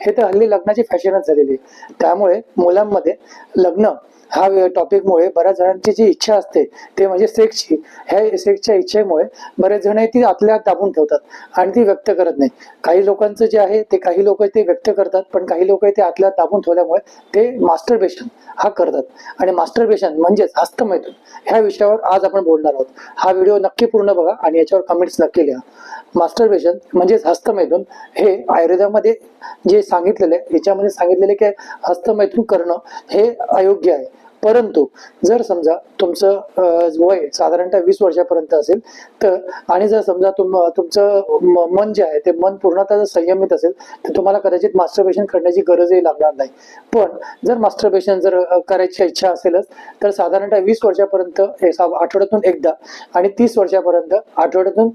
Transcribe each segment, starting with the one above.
हे तर हल्ली लग्नाची फॅशनच झालेली आहे. त्यामुळे मुलांमध्ये लग्न हा टॉपिकमुळे बऱ्याच जणांची जी इच्छा असते ते म्हणजे सेक्सची, ह्या सेक्सच्या इच्छेमुळे बरेच जण ती आतल्या आत दाबून ठेवतात आणि ती व्यक्त करत नाही. काही लोकांचं जे आहे ते, काही लोक ते व्यक्त करतात, पण काही लोक ते आतल्या आत दाबून ठेवल्यामुळे ते मास्टरबेशन हा करतात. आणि मास्टरबेशन म्हणजेच हस्तमैथुन, ह्या विषयावर आज आपण बोलणार आहोत. हा व्हिडिओ नक्की पूर्ण बघा आणि याच्यावर कमेंट्स नक्की लिहा. मास्टरबेशन म्हणजेच हस्तमैथुन हे आयुर्वेदामध्ये जे सांगितलेले, याच्यामध्ये सांगितलेले की हस्तमैथुन करणं हे अयोग्य आहे. परंतु जर समजा तुमचं वय साधारणतः 20 वर्षापर्यंत असेल तर, आणि जर समजा तुमचं मन जे आहे ते मन पूर्णतः जर संयमित असेल तर तुम्हाला कदाचित मास्टरबेशन करण्याची गरजही लागणार नाही. पण जर मास्टरबेशन जर करायची इच्छा असेलच तर साधारणतः 20 वर्षापर्यंत आठवड्यातून एकदा आणि 30 वर्षापर्यंत आठवड्यातून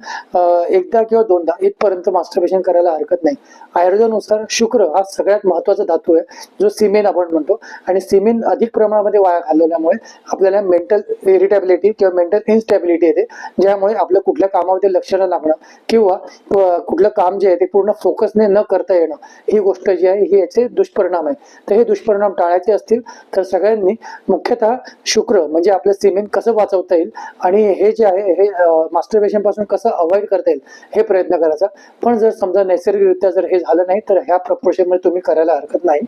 एकदा किंवा दोनदा इथपर्यंत मास्टरबेशन करायला हरकत नाही. आयुर्वेदानुसार शुक्र हा सगळ्यात महत्वाचा धातू आहे, जो सिमेन आपण म्हणतो, आणि सिमेन अधिक प्रमाणामध्ये वाया घालवल्यामुळे आपल्याला मेंटल इरिटेबिलिटी किंवा मेंटल इन्स्टॅबिलिटी येते, ज्यामुळे आपलं कुठल्या कामामध्ये लक्ष न लागणं किंवा कुठलं काम जे आहे ते पूर्ण फोकसने न करता येणं, ही गोष्ट जी आहे ही याचे दुष्परिणाम आहे. तर हे दुष्परिणाम टाळायचे असतील तर सगळ्यांनी मुख्यतः शुक्र म्हणजे आपलं सिमेन कसं वाचवता येईल आणि हे जे आहे हे मास्टरबेशन पासून कसं अवॉइड करता येईल हे प्रयत्न करायचा. पण जर समजा नैसर्गिकरित्या जर हे झालं नाही तर ह्या प्रोपोर्शनमध्ये तुम्ही करायला हरकत नाही.